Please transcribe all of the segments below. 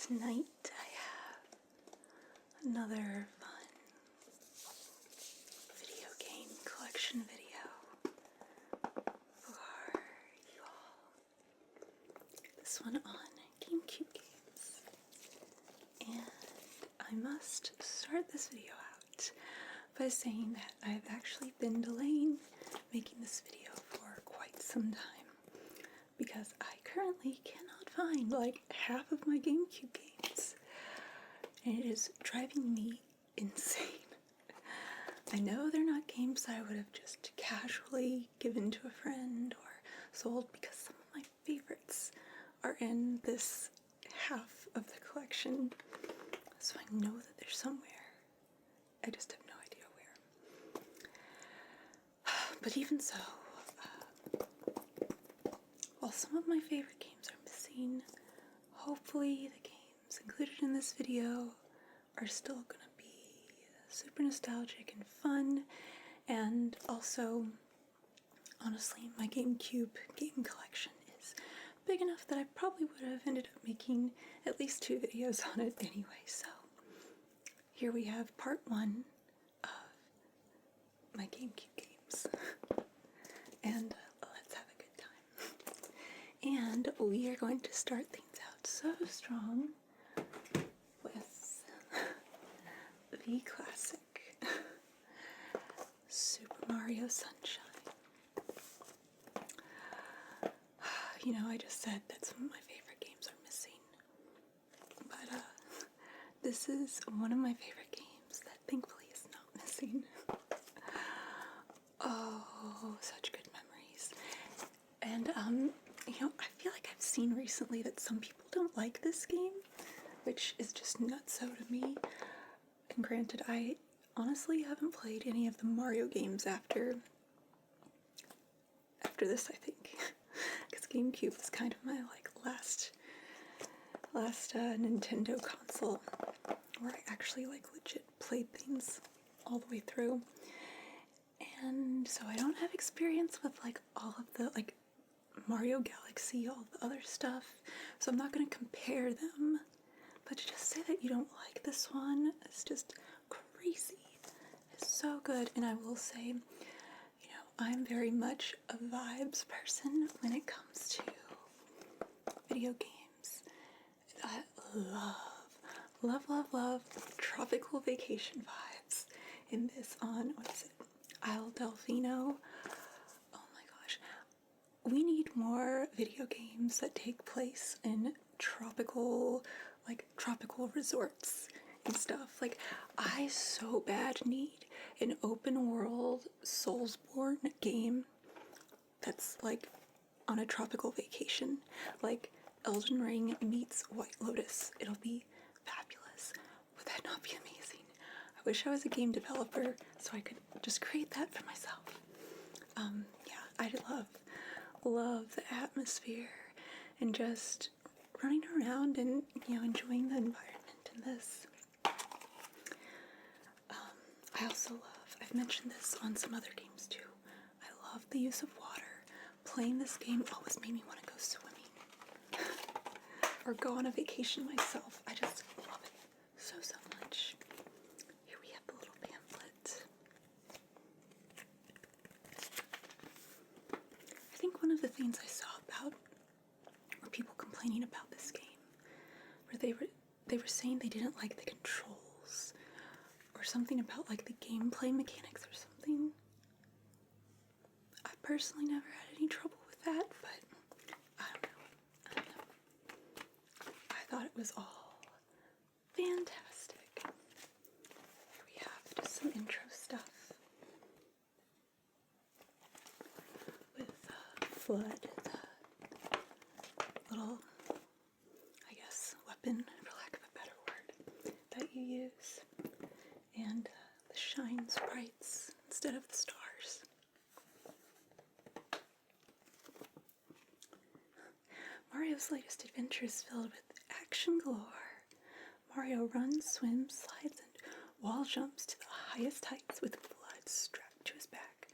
Tonight I have another fun video game collection video for you all. This one on GameCube games. And I must start this video out by saying that I've actually been delaying making this video for quite some time because I currently cannot find like half of my GameCube games, and it is driving me insane. I know they're not games that I would have just casually given to a friend or sold, because some of my favorites are in this half of the collection, so I know that they're somewhere. I just have no idea where. But even so, while some of my favorite games are missing, hopefully the games included in this video are still gonna be super nostalgic and fun. And also, honestly, my GameCube game collection is big enough that I probably would have ended up making at least 2 videos on it anyway. So here we have part 1 of my GameCube games. And let's have a good time. And we are going to start things out so strong with the classic Super Mario Sunshine. You know, I just said that some of my favorite games are missing, but this is one of my favorite games that thankfully is not missing. Oh, such good memories. And you know, I feel like I've seen recently that some people don't like this game, which is just nutso to me. And granted, I honestly haven't played any of the Mario games after this, I think. Because GameCube was kind of my like last Nintendo console where I actually like legit played things all the way through. And so I don't have experience with like all of the like Mario Galaxy, all the other stuff, so I'm not going to compare them. But to just say that you don't like this one is just crazy. It's so good. And I will say, you know, I'm very much a vibes person when it comes to video games. I love tropical vacation vibes in this on, what is it, Isle Delfino. Oh my gosh. We need more video games that take place in tropical resorts and stuff. Like, I so bad need an open world Soulsborne game that's like on a tropical vacation. Like Elden Ring meets White Lotus. It'll be fabulous. Would that not be amazing? I wish I was a game developer so I could just create that for myself. Yeah, I love the atmosphere and just running around and, you know, enjoying the environment in this. I also love, I've mentioned this on some other games too, I love the use of water. Playing this game always made me want to go swimming or go on a vacation myself. I just love it so much. Here we have the little pamphlet. I think one of the things I saw about were people complaining about this game, where they were saying they didn't like the controls or something about like the gameplay mechanics or something. I personally never had any trouble with that, but I don't know. I thought it was all fantastic. Here we have just some intro stuff with Flood, the little, I guess, weapon, for lack of a better word, that you use, and the shine sprites instead of the stars. Mario's latest adventure is filled with action galore. Mario runs, swims, slides, and wall jumps to the highest heights with blood strapped to his back.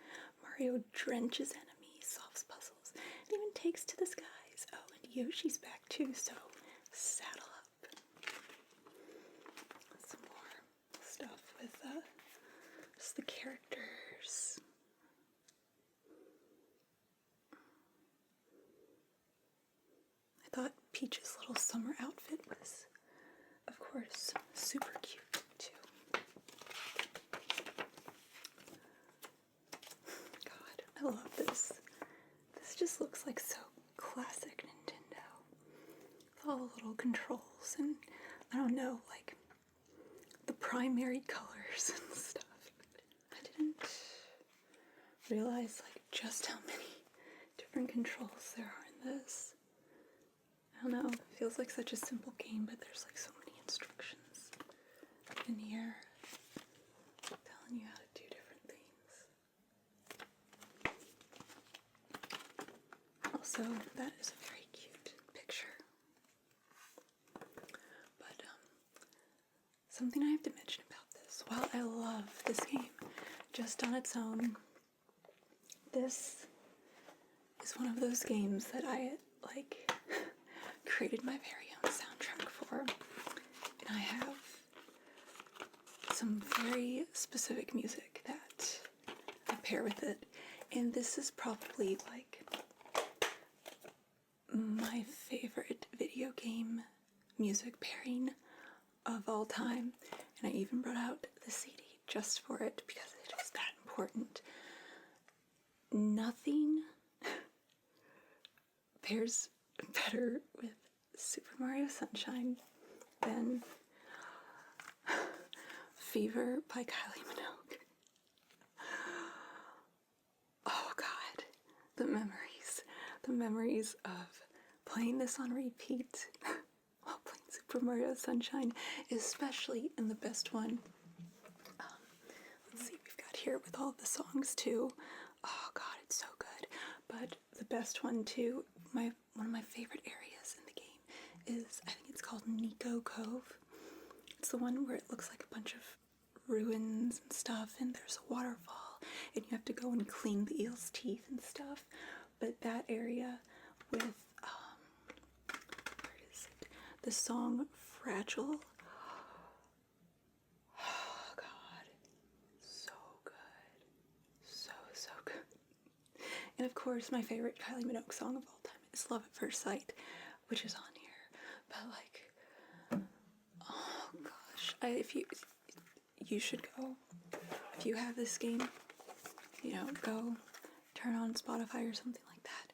Mario drenches enemies, solves puzzles, and even takes to the skies. Oh, and Yoshi's back too, so saddle up. course, the characters. I thought Peach's little summer outfit was, of course, super cute, too. God, I love this. This just looks like so classic Nintendo. With all the little controls and, I don't know, like, the primary colors and stuff. I didn't realize, like, just how many different controls there are in this. I don't know, it feels like such a simple game, but there's like so many instructions in here telling you how to do different things. Also, that is a very cute picture. But something I have to mention about this, while I love this game just on its own, this is one of those games that I like created my very own soundtrack for, and I have some very specific music that I pair with it, and this is probably like my favorite video game music pairing of all time, and I even brought out the CD just for it because it is that important. Nothing pairs better with Super Mario Sunshine than Fever by Kylie Minogue. Oh God, the memories of playing this on repeat while playing Super Mario Sunshine, especially in the best one. Let's see, we've got here with all the songs too. Oh God, it's so good. But the best one too, one of my favorite areas in the game is, I think it's called Nico Cove. It's the one where it looks like a bunch of ruins and stuff, and there's a waterfall, and you have to go and clean the eel's teeth and stuff. But that area with, where is it? The song Fragile. Oh God, so good. So good. And of course, my favorite Kylie Minogue song of all time is Love at First Sight, which is on here. But like, oh gosh, if you should go, if you have this game, you know, go turn on Spotify or something like that.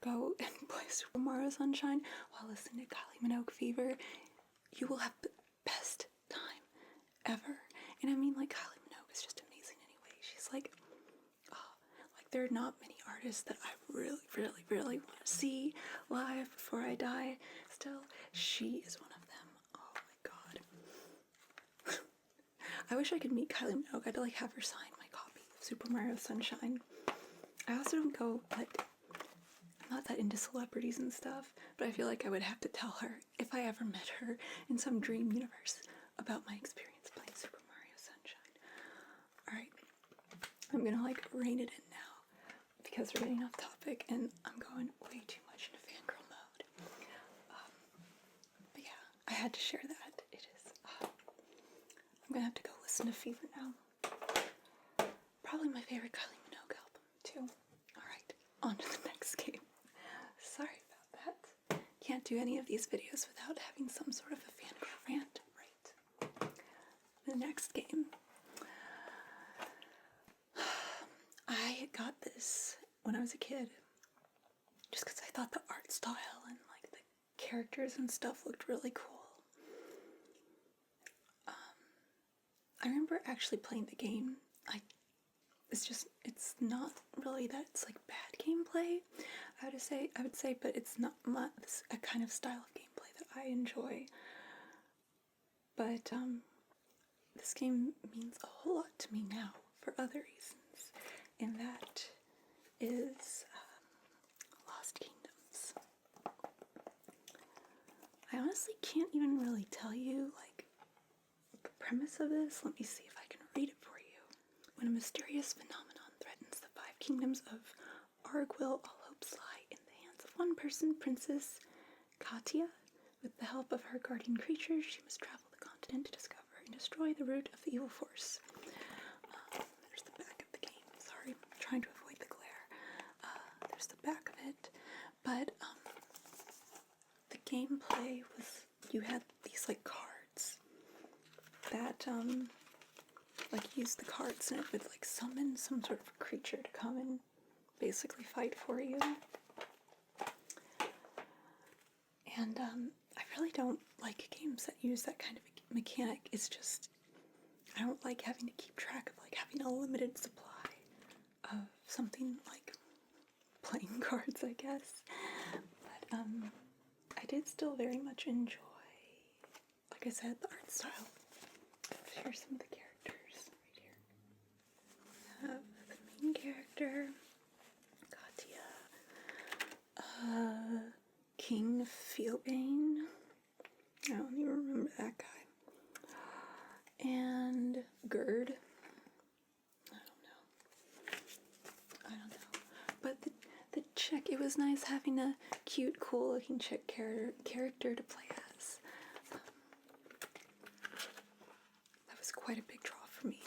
Go and play Super Mario Sunshine while listening to Kylie Minogue Fever. You will have the best time ever. And I mean, like, Kylie Minogue is just amazing anyway. She's like, oh, like there are not many artists that I really want to see live before I die. Still, she is one of them. Oh my God. I wish I could meet Kylie Minogue. I'd like have her sign my copy of Super Mario Sunshine. I also don't go, like, I'm not that into celebrities and stuff, but I feel like I would have to tell her if I ever met her in some dream universe about my experience playing Super Mario Sunshine. Alright, I'm gonna like rein it in now because we're getting off topic and I'm going way too much into fangirl mode. But yeah, I had to share that. It is, I'm gonna have to go listen to Fever now. Probably my favorite Kylie Minogue album too. Alright, on to the next game. Sorry about that. Can't do any of these videos without having some sort of a fangirl rant, right? The next game. I got this when I was a kid just because I thought the art style and like the characters and stuff looked really cool. I remember actually playing the game. It's not really that it's like bad gameplay, I would say, but it's not a kind of style of gameplay that I enjoy. But this game means a whole lot to me now for other reasons, and that is Lost Kingdoms. I honestly can't even really tell you like the premise of this. Let me see if I can read it for you. When a mysterious phenomenon threatens the 5 kingdoms of Arguil, all hopes lie in the hands of one person, Princess Katia. With the help of her guardian creatures, she must travel the continent to discover and destroy the root of the evil force. But the gameplay was, you had these like cards that like use the cards and it would like summon some sort of creature to come and basically fight for you. And I really don't like games that use that kind of mechanic. It's just, I don't like having to keep track of like having a limited supply of something like playing cards, I guess. But I did still very much enjoy, like I said, the art style. Here's some of the characters right here. We have the main character, Katia, King Feobane. I don't even remember that guy. And Gerd. I don't know. But the chick, it was nice having a cute, cool looking chick character to play as. That was quite a big draw for me.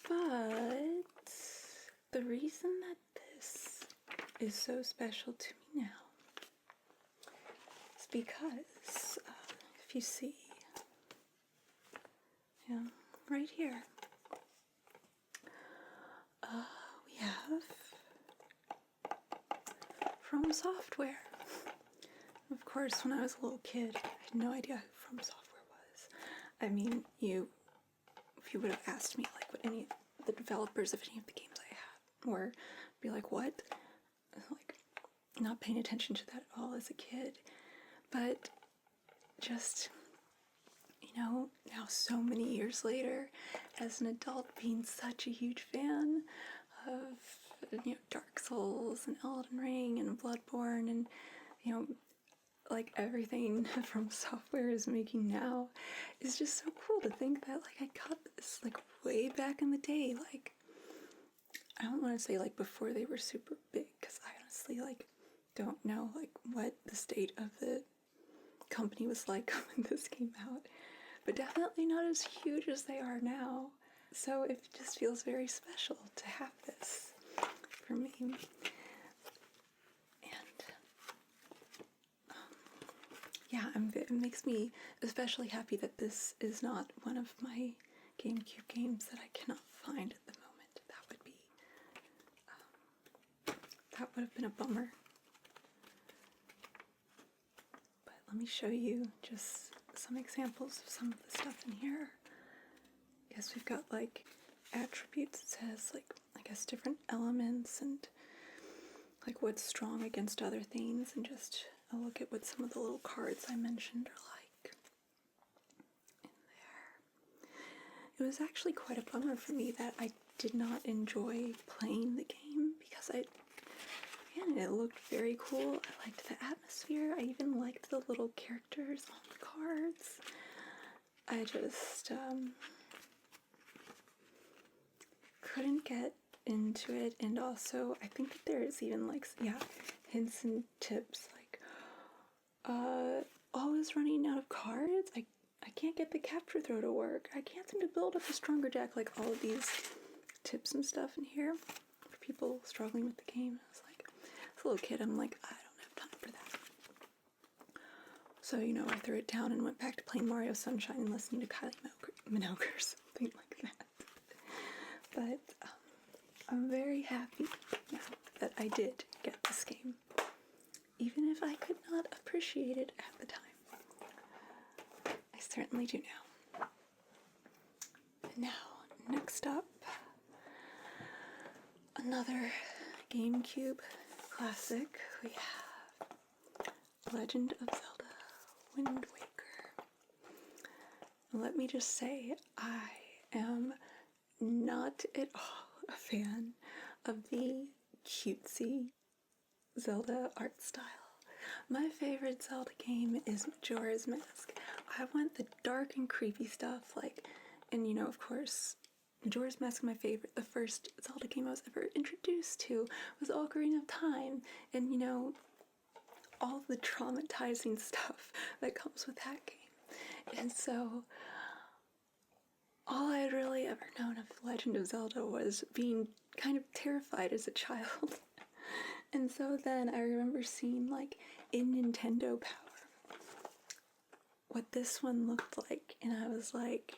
But the reason that this is so special to me now is because, if you see, right here, we have From Software. Of course, when I was a little kid, I had no idea who From Software was. I mean, if you would have asked me, like, what any of the developers of any of the games I had were, I'd be like, what? Like, not paying attention to that at all as a kid. But just, now so many years later, as an adult, being such a huge fan of, Dark Souls and Elden Ring and Bloodborne and, like everything From Software is making now is just so cool to think that, like, I got this, like, way back in the day. Like, I don't want to say, like, before they were super big, because I honestly, like, don't know, like, what the state of the company was like when this came out. But definitely not as huge as they are now. So it just feels very special to have this for me. And it makes me especially happy that this is not one of my GameCube games that I cannot find at the moment. That would have been a bummer. But let me show you just some examples of some of the stuff in here. Yes, we've got like attributes. It says like, I guess, different elements and like what's strong against other things, and just a look at what some of the little cards I mentioned are like in there. It was actually quite a bummer for me that I did not enjoy playing the game because it looked very cool. I liked the atmosphere. I even liked the little characters on the cards. I just couldn't get into it. And also, I think that there is even like, hints and tips like, always running out of cards. I can't get the capture throw to work. I can't seem to build up a stronger deck. Like all of these tips and stuff in here for people struggling with the game. I was like, as a little kid, I'm like, I don't have time for that. So, I threw it down and went back to playing Mario Sunshine and listening to Kylie Minogue or something like that. But I'm very happy now that I did get this game, even if I could not appreciate it at the time. I certainly do now. Now, next up, another GameCube classic. We have Legend of Zelda Wind Waker. Let me just say, I am not at all a fan of the cutesy Zelda art style. My favorite Zelda game is Majora's Mask. I want the dark and creepy stuff, and of course, Majora's Mask is my favorite. The first Zelda game I was ever introduced to was Ocarina of Time, and all the traumatizing stuff that comes with that game. And so, all I had really ever known of Legend of Zelda was being kind of terrified as a child. And so then I remember seeing, like, in Nintendo Power what this one looked like, and I was like,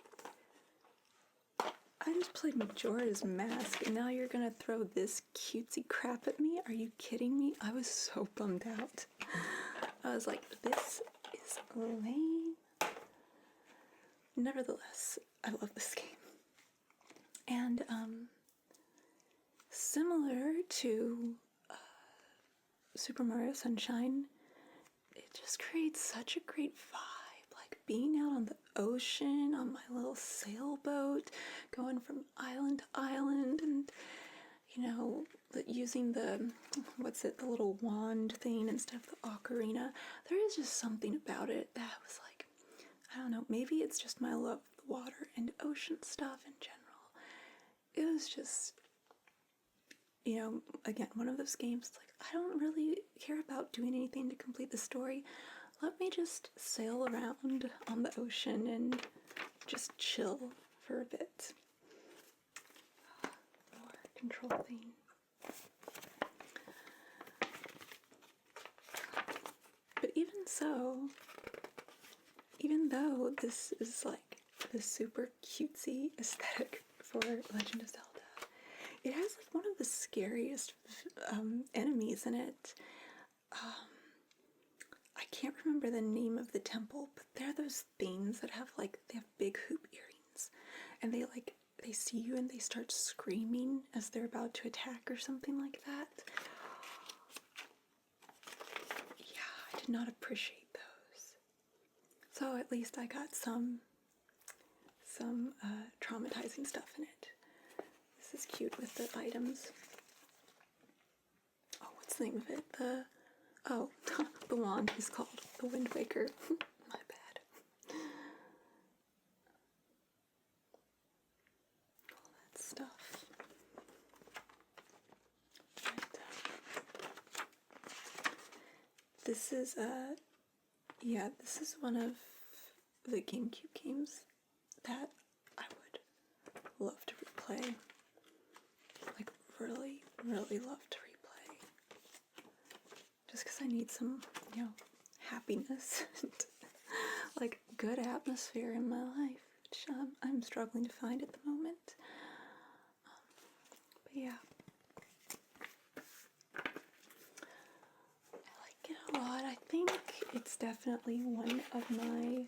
I just played Majora's Mask, and now you're gonna throw this cutesy crap at me? Are you kidding me? I was so bummed out. I was like, this is lame. Nevertheless, I love this game. And, similar to Super Mario Sunshine, it just creates such a great vibe. Like being out on the ocean on my little sailboat, going from island to island, and you know, using the the little wand thing instead of the ocarina. There is just something about it that was like, I don't know, maybe it's just my love of the water and ocean stuff in general. It was just, you know, again, one of those games, like, I don't really care about doing anything to complete the story. Let me just sail around on the ocean and just chill for a bit. More control thing. But even so, even though this is like the super cutesy aesthetic for Legend of Zelda, it has like one of the scariest enemies in it. I can't remember the name of the temple, but they're those things that have like, they have big hoop earrings, and they see you and they start screaming as they're about to attack or something like that. Yeah, I did not appreciate those. So at least I got some traumatizing stuff in it. This is cute with the items. Oh, what's the name of it? The wand is called the Wind Waker. My bad. All that stuff. This is this is one of the GameCube games that I would love to replay. Like, really, really love to replay. Just because I need some, you know, happiness and like good atmosphere in my life, which I'm struggling to find at the moment. But yeah, I like it a lot. I think it's definitely one of my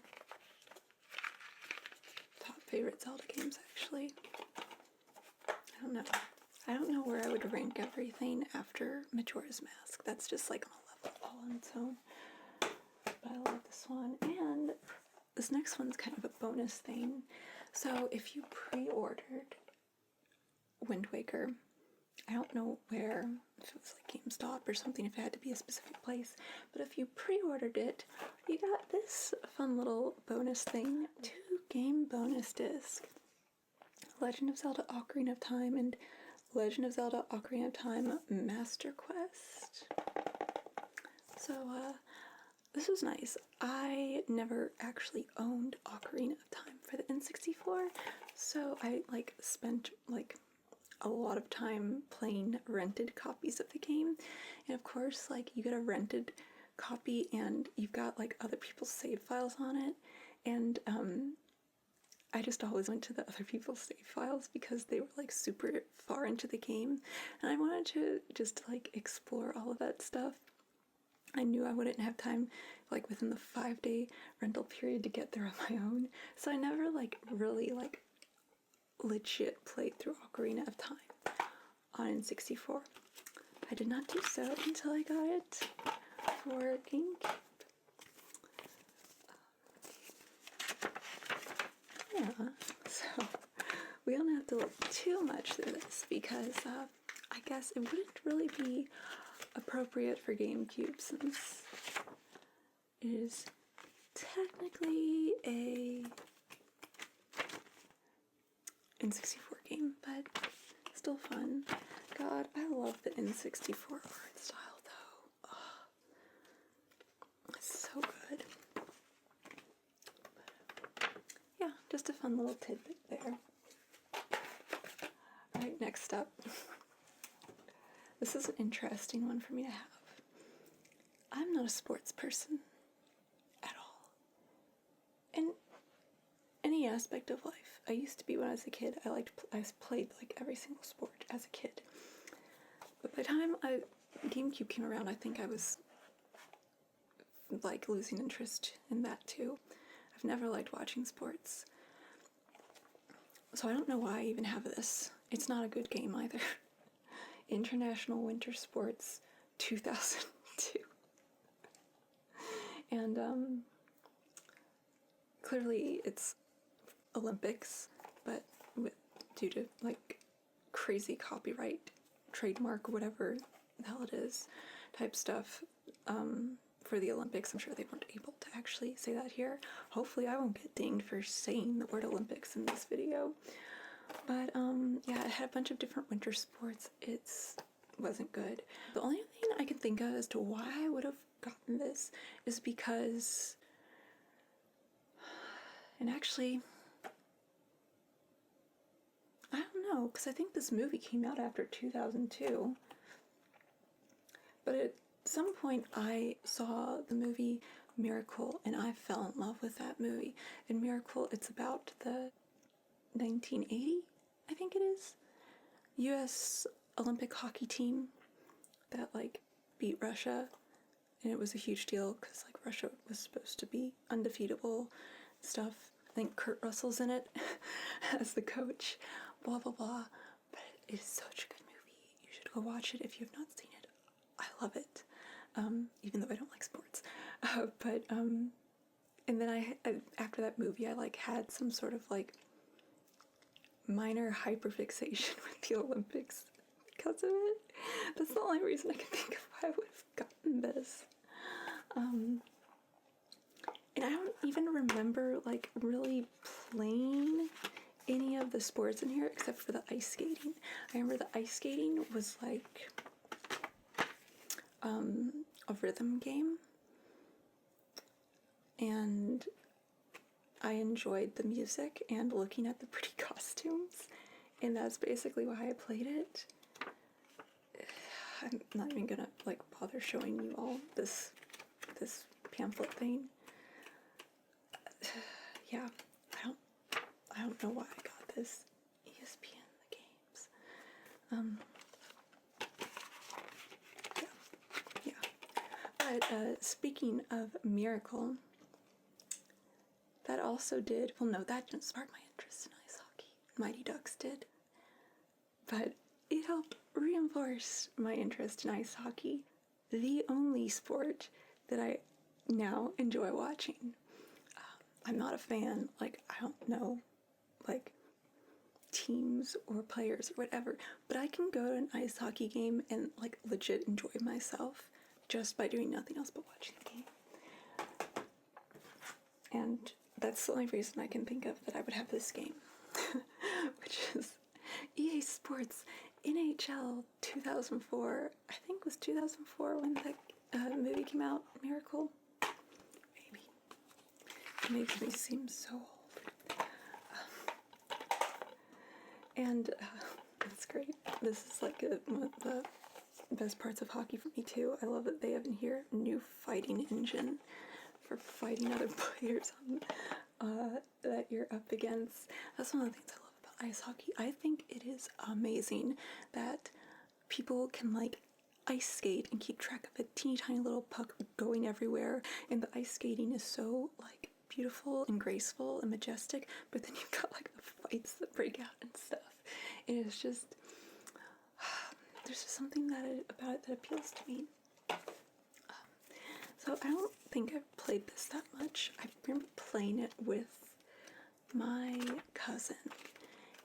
top favorite Zelda games, actually. I don't know where I would rank everything after Majora's Mask. That's just like on a level all on its own. But I love this one. And this next one's kind of a bonus thing. So if you pre-ordered Wind Waker, I don't know where, if it was like GameStop or something, if it had to be a specific place, but if you pre-ordered it, you got this fun little bonus thing. 2-game bonus disc. Legend of Zelda Ocarina of Time and Legend of Zelda Ocarina of Time Master Quest. So, this was nice. I never actually owned Ocarina of Time for the N64, so I, like, spent, like, a lot of time playing rented copies of the game. And of course, like, you get a rented copy and you've got, like, other people's save files on it. And, I just always went to the other people's save files because they were like super far into the game, and I wanted to just like explore all of that stuff. I knew I wouldn't have time like within the 5-day rental period to get there on my own, so I never like really like legit played through Ocarina of Time on N64. I did not do so until I got it for GameCube. Yeah, so we don't have to look too much through this because I guess it wouldn't really be appropriate for GameCube since it is technically a N64 game, but still fun. God, I love the N64 art style though. Oh, it's so good. Yeah, just a fun little tidbit there. Alright, next up. This is an interesting one for me to have. I'm not a sports person at all. In any aspect of life. I used to be when I was a kid. I played like every single sport as a kid. But by the time GameCube came around, I think I was like losing interest in that too. I've never liked watching sports. So I don't know why I even have this. It's not a good game either. International Winter Sports 2002. And clearly it's Olympics, but due to like crazy copyright, trademark, whatever the hell it is, type stuff, for the Olympics. I'm sure they weren't able to actually say that here. Hopefully I won't get dinged for saying the word Olympics in this video. But yeah, it had a bunch of different winter sports. It wasn't good. The only thing I can think of as to why I would have gotten this is because, and actually, I don't know, because I think this movie came out after 2002. But at some point I saw the movie Miracle, and I fell in love with that movie. In Miracle, it's about the 1980, I think it is, U.S. Olympic hockey team that like beat Russia, and it was a huge deal because like Russia was supposed to be undefeatable stuff. I think Kurt Russell's in it as the coach, blah blah blah. But it is such a good movie. You should go watch it if you have not seen it. I love it, even though I don't like sports. And then I after that movie, I like had some sort of like minor hyperfixation with the Olympics because of it. That's the only reason I can think of why I would have gotten this. And I don't even remember like really playing any of the sports in here except for the ice skating. I remember the ice skating was like a rhythm game, and I enjoyed the music and looking at the pretty costumes, and that's basically why I played it. I'm not even gonna like bother showing you all this pamphlet thing. Yeah, I don't know why I got this. ESPN the games. Yeah. But speaking of Miracle, that also did, well no, that didn't spark my interest in ice hockey. Mighty Ducks did. But it helped reinforce my interest in ice hockey, the only sport that I now enjoy watching. I'm not a fan, like, I don't know, like, teams or players or whatever, but I can go to an ice hockey game and, like, legit enjoy myself just by doing nothing else but watching the game. And that's the only reason I can think of that I would have this game, which is EA Sports NHL 2004. I think it was 2004 when that movie came out, Miracle. It makes me seem so old. And it's great. This is like one of the best parts of hockey for me too. I love that they have in here a new fighting engine for fighting other players that you're up against. That's one of the things I love about ice hockey. I think it is amazing that people can like ice skate and keep track of a teeny tiny little puck going everywhere, and the ice skating is so like beautiful and graceful and majestic, but then you've got like the fights that break out and stuff. And it's just, there's just something about it that appeals to me. So I don't think I've played this that much. I remember playing it with my cousin,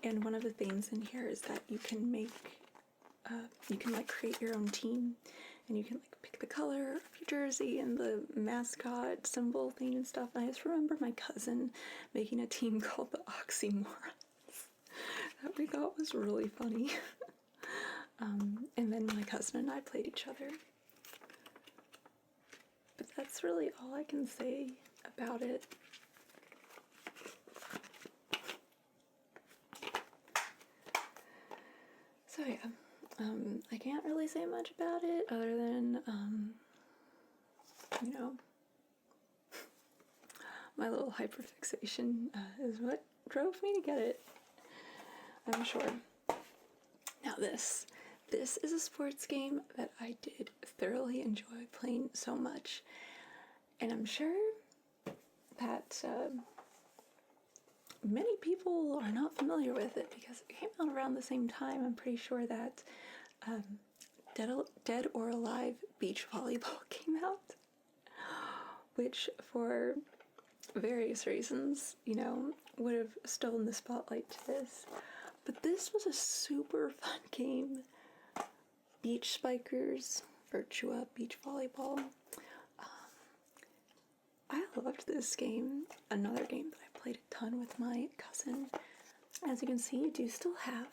and one of the things in here is that you can make, you can like create your own team, and you can like pick the color of your jersey and the mascot symbol thing and stuff. And I just remember my cousin making a team called the Oxymorons that we thought was really funny. And then my cousin and I played each other. But that's really all I can say about it. So yeah, I can't really say much about it other than, you know, my little hyperfixation is what drove me to get it, I'm sure. Now this is a sports game that I did thoroughly enjoy playing so much, and I'm sure that many people are not familiar with it because it came out around the same time. I'm pretty sure that Dead or Alive Beach Volleyball came out, which for various reasons, you know, would have stolen the spotlight to this. But this was a super fun game. Beach Spikers, Virtua Beach Volleyball. I loved this game. Another game that I played a ton with my cousin. As you can see, you do still have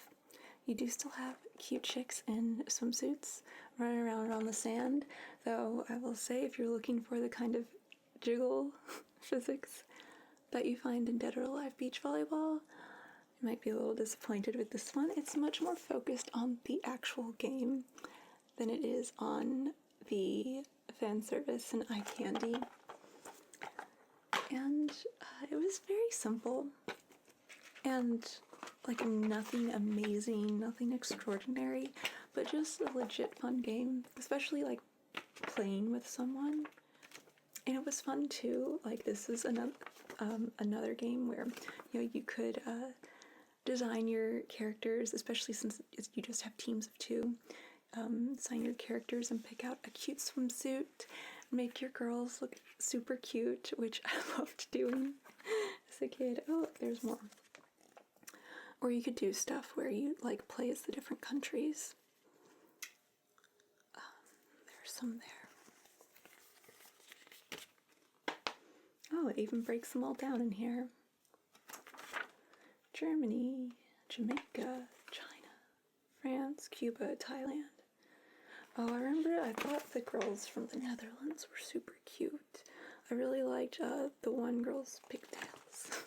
cute chicks in swimsuits running around on the sand. Though I will say, if you're looking for the kind of jiggle physics that you find in Dead or Alive Beach Volleyball, you might be a little disappointed with this one. It's much more focused on the actual game than it is on the fan service and eye candy. And it was very simple and like nothing amazing, nothing extraordinary, but just a legit fun game, especially like playing with someone. And it was fun too. Like, this is another game where, you know, you could design your characters, especially since you just have teams of two. Design your characters and pick out a cute swimsuit, make your girls look super cute, which I loved doing as a kid. Oh, there's more. Or you could do stuff where you like play as the different countries. There's some there. Oh, it even breaks them all down in here. Germany, Jamaica, China, France, Cuba, Thailand. Oh, I remember I thought the girls from the Netherlands were super cute. I really liked the one girl's pigtails.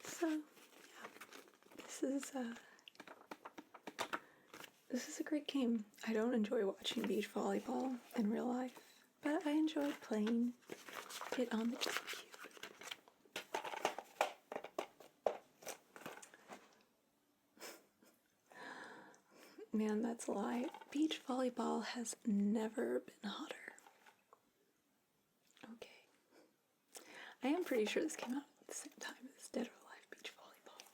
So, yeah, this is a great game. I don't enjoy watching beach volleyball in real life, but I enjoyed playing it on the GameCube. Man, that's a lie. Beach volleyball has never been hotter. Okay. I am pretty sure this came out at the same time as Dead or Alive Beach Volleyball.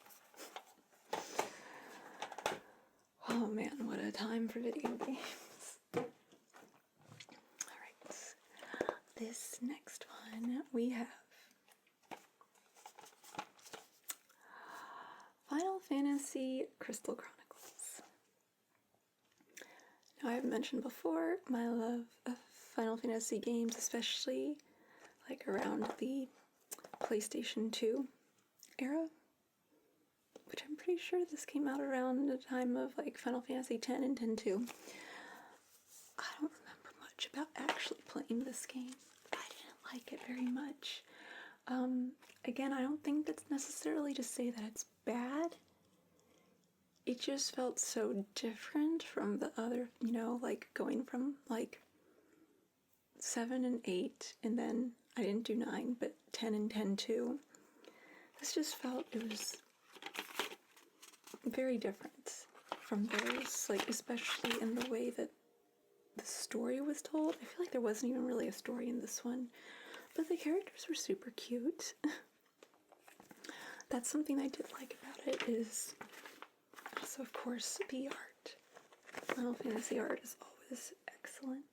Oh man, what a time for video games. Alright. This next one we have Final Fantasy Crystal Chronicles. Now, I've mentioned before my love of Final Fantasy games, especially like around the PlayStation 2 era, which I'm pretty sure this came out around the time of like Final Fantasy X and X-2. I don't remember much about actually playing this game. I didn't like it very much. Again, I don't think that's necessarily to say that it's bad. It just felt so different from the other, you know, like going from like 7 and 8, and then I didn't do 9, but 10 and X-2. This just felt, it was very different from those, like especially in the way that the story was told. I feel like there wasn't even really a story in this one, but the characters were super cute. That's something I did like about it, is also, of course, the art. Final Fantasy art is always excellent.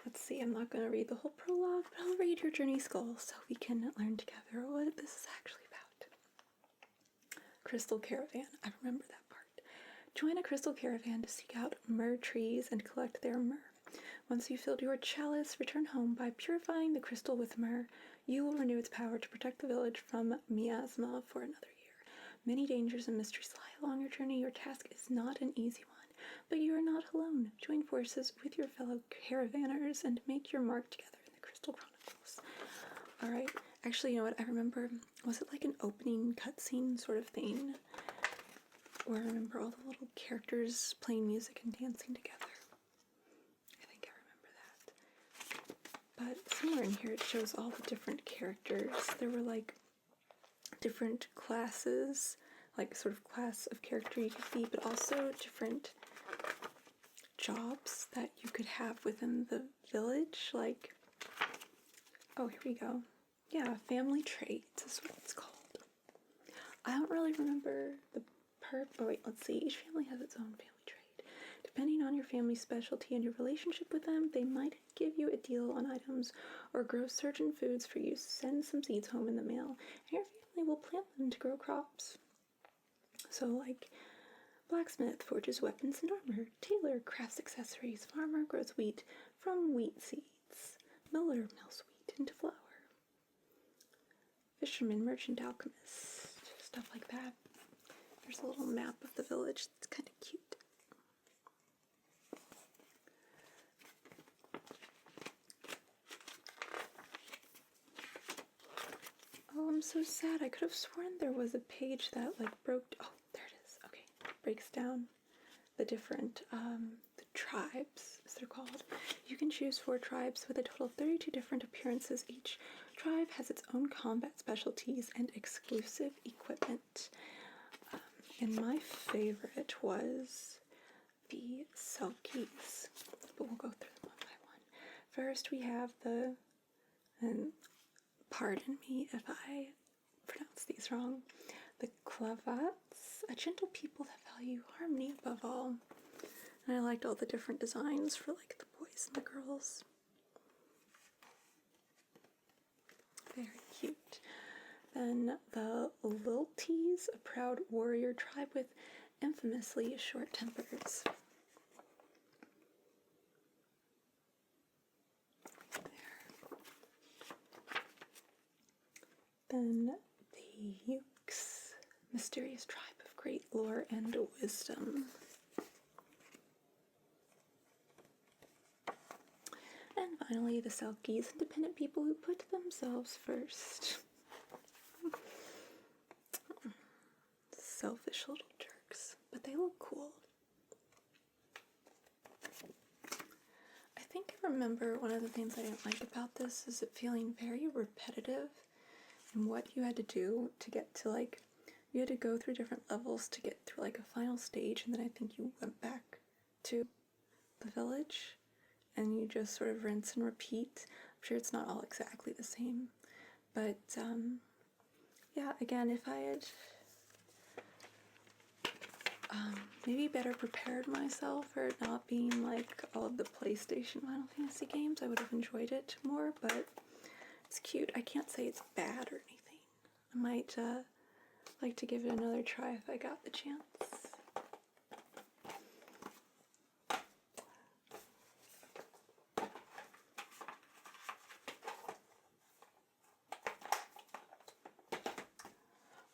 Let's see, I'm not going to read the whole prologue, but I'll read your journey skull so we can learn together what this is actually about. Crystal Caravan. I remember that part. Join a crystal caravan to seek out myrrh trees and collect their myrrh. Once you've filled your chalice, return home by purifying the crystal with myrrh. You will renew its power to protect the village from miasma for another year. Many dangers and mysteries lie along your journey. Your task is not an easy one, but you are not alone. Join forces with your fellow caravanners and make your mark together in the Crystal Chronicles. Alright, Actually, you know what? I remember, was it like an opening cutscene sort of thing? Where I remember all the little characters playing music and dancing together. I think I remember that. But somewhere in here it shows all the different characters. There were like different classes, like sort of class of character you could be, but also different jobs that you could have within the village. Like, oh, here we go. Yeah, family traits is what it's called. I don't really remember the oh wait, let's see. Each family has its own family trait. Depending on your family's specialty and your relationship with them, they might give you a deal on items or grow certain foods for you. Send some seeds home in the mail, and your family will plant them to grow crops. So, like, blacksmith forges weapons and armor. Tailor crafts accessories. Farmer grows wheat from wheat seeds. Miller melts wheat into flour. Fisherman, merchant, alchemist, stuff like that. There's a little map of the village that's kind of cute. Oh, I'm so sad. I could have sworn there was a page that like broke. Oh, there it is. Okay, breaks down the different the tribes, as they're called. You can choose 4 tribes with a total of 32 different appearances. Each tribe has its own combat specialties and exclusive equipment. And my favorite was the Selkies, but we'll go through them one by one. First, we have the, and pardon me if I pronounce these wrong, the Clavats, a gentle people that value harmony above all. And I liked all the different designs for like the boys and the girls. Very cute. Then the Lilties, a proud warrior tribe with infamously short tempers. There. Then the Ukes, mysterious tribe of great lore and wisdom. And finally, the Selkies, independent people who put themselves first. Selfish little jerks, but they look cool. I think I remember one of the things I didn't like about this is it feeling very repetitive and what you had to do to get to, like, you had to go through different levels to get through like a final stage, and then I think you went back to the village and you just sort of rinse and repeat. I'm sure it's not all exactly the same, but yeah, again, if I had maybe better prepared myself for it not being like all of the PlayStation Final Fantasy games, I would have enjoyed it more, but it's cute. I can't say it's bad or anything. I might like to give it another try if I got the chance.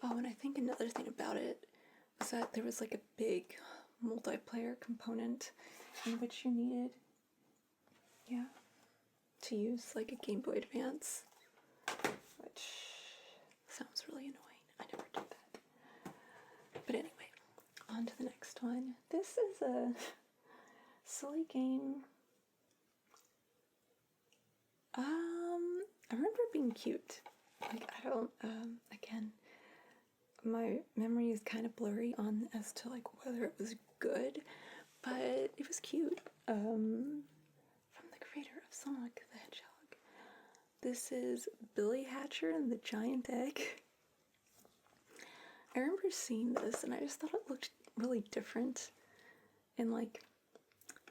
Oh, and I think another thing about it was that there was like a big multiplayer component in which you needed, yeah, to use like a Game Boy Advance, which sounds really annoying. I never did that. But anyway, on to the next one. This is a silly game. I remember it being cute. Like, I don't, again, my memory is kind of blurry on as to like whether it was good, but it was cute. From the creator of Sonic the Hedgehog. This is Billy Hatcher and the Giant Egg. I remember seeing this and I just thought it looked really different and like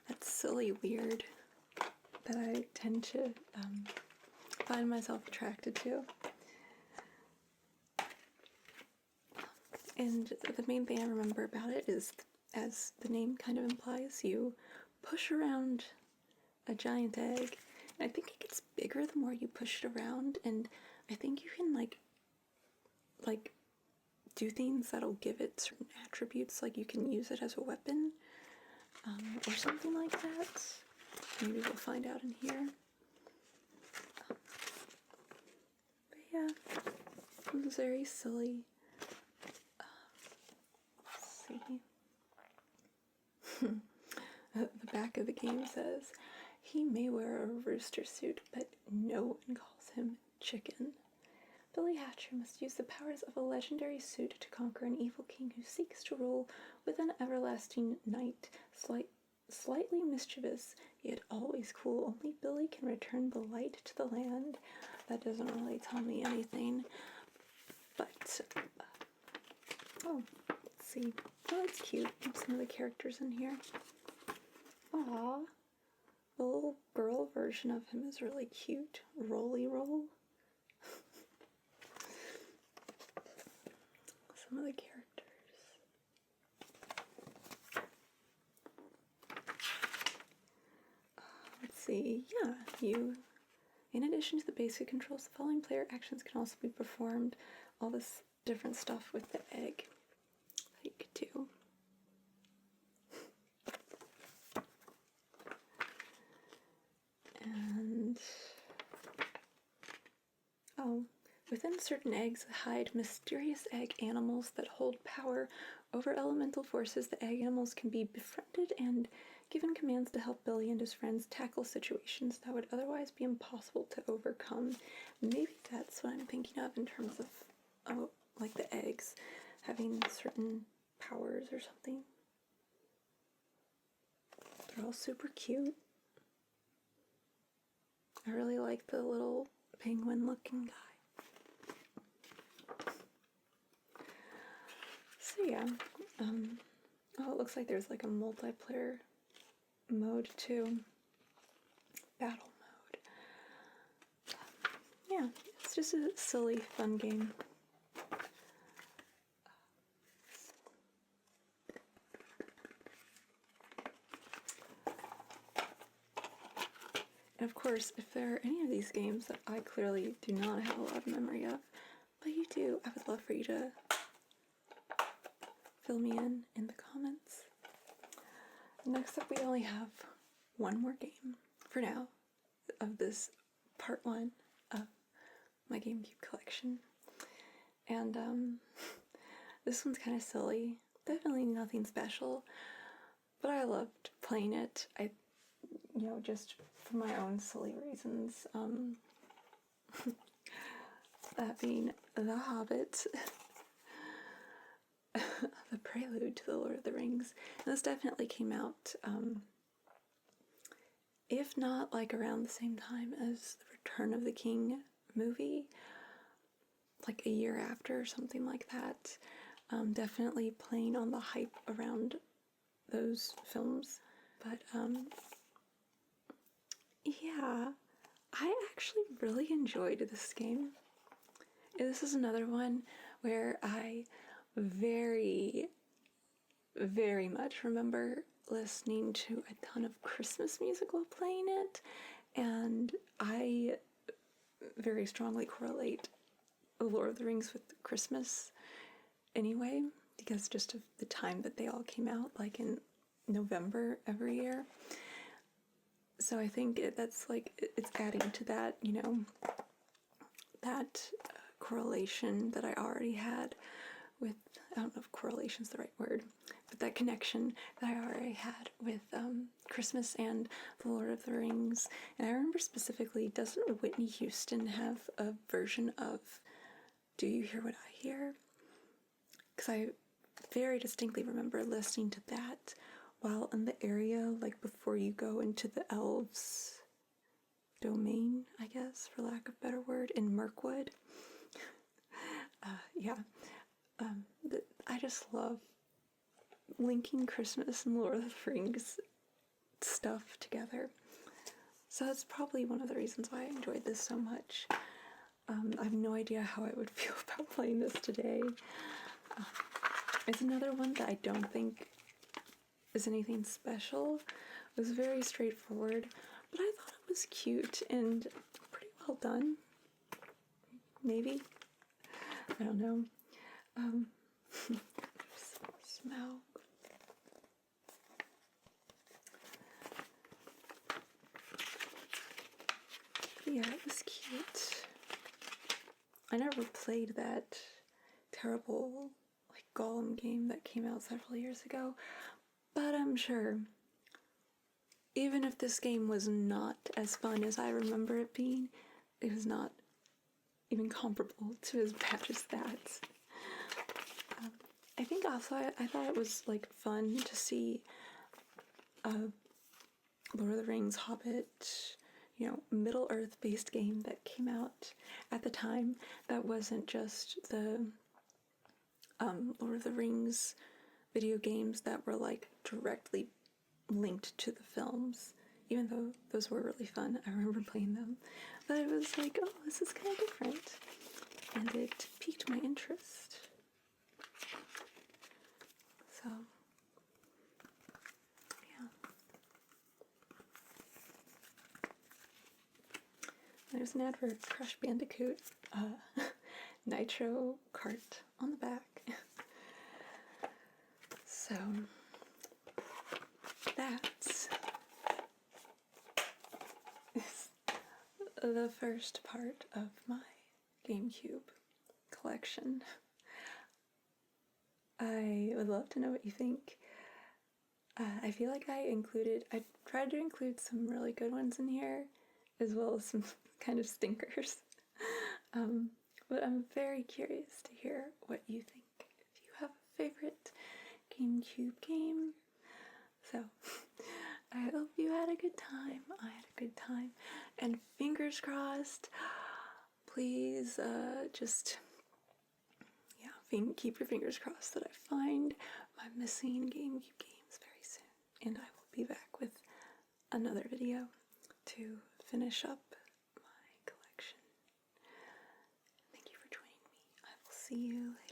that silly weird that I tend to find myself attracted to. And the main thing I remember about it is, as the name kind of implies, you push around a giant egg. And I think it gets bigger the more you push it around, and I think you can like do things that'll give it certain attributes, like you can use it as a weapon, or something like that. Maybe we'll find out in here. But yeah, one's very silly. Let's see. The back of the game says, he may wear a rooster suit, but no one calls him Chicken. Billy Hatcher must use the powers of a legendary suit to conquer an evil king who seeks to rule with an everlasting night. Slightly mischievous, yet always cool, only Billy can return the light to the land. That doesn't really tell me anything, but, oh, let's see. Oh, that's cute. Some of the characters in here. Aww. The little girl version of him is really cute. Rolly Roll. Some of the characters. Let's see. Yeah, in addition to the basic controls, the following player actions can also be performed. All this different stuff with the egg that you could do. And, oh, within certain eggs hide mysterious egg animals that hold power over elemental forces. The egg animals can be befriended and given commands to help Billy and his friends tackle situations that would otherwise be impossible to overcome. Maybe that's what I'm thinking of in terms of, oh, like the eggs having certain powers or something. They're all super cute. I really like the little penguin-looking guy. So yeah, oh, it looks like there's like a multiplayer mode too. Battle mode. Yeah, it's just a silly, fun game. And of course, if there are any of these games that I clearly do not have a lot of memory of, but you do, I would love for you to fill me in the comments. Next up, we only have one more game for now of this part one of my GameCube collection. And this one's kind of silly. Definitely nothing special, but I loved playing it. Just for my own silly reasons. That being The Hobbit, the prelude to The Lord of the Rings. And this definitely came out, if not like around the same time as the Return of the King movie, like a year after or something like that. Definitely playing on the hype around those films. But, yeah, I actually really enjoyed this game. This is another one where I very, very much remember listening to a ton of Christmas music while playing it, and I very strongly correlate The Lord of the Rings with Christmas anyway, because just of the time that they all came out, like in November every year. So I think that's like, it's adding to that, that correlation that I already had with, I don't know if correlation's the right word, but that connection that I already had with Christmas and The Lord of the Rings. And I remember specifically, doesn't Whitney Houston have a version of Do You Hear What I Hear? Because I very distinctly remember listening to that while in the area, like before you go into the elves' domain, I guess, for lack of a better word, in Mirkwood. Yeah. I just love linking Christmas and Lord of the Rings stuff together. So that's probably one of the reasons why I enjoyed this so much. I have no idea how I would feel about playing this today. It's another one that I don't think is anything special. It was very straightforward, but I thought it was cute and pretty well done. Maybe. I don't know. Smell. But yeah, it was cute. I never played that terrible like Golem game that came out several years ago, but I'm sure even if this game was not as fun as I remember it being, it was not even comparable to as bad as that. I think also I thought it was like fun to see Lord of the Rings, Hobbit, Middle Earth based game that came out at the time that wasn't just the Lord of the Rings video games that were like directly linked to the films, even though those were really fun. I remember playing them, but it was like, oh, this is kind of different, and it piqued my interest. So yeah, there's an ad for Crash Bandicoot Nitro Kart on the back. So that's the first part of my GameCube collection. I would love to know what you think. I feel like I tried to include some really good ones in here, as well as some kind of stinkers. But I'm very curious to hear what you think. If you have a favorite GameCube game. So, I hope you had a good time. I had a good time. And fingers crossed, please keep your fingers crossed that I find my missing GameCube games very soon. And I will be back with another video to finish up my collection. Thank you for joining me. I will see you later.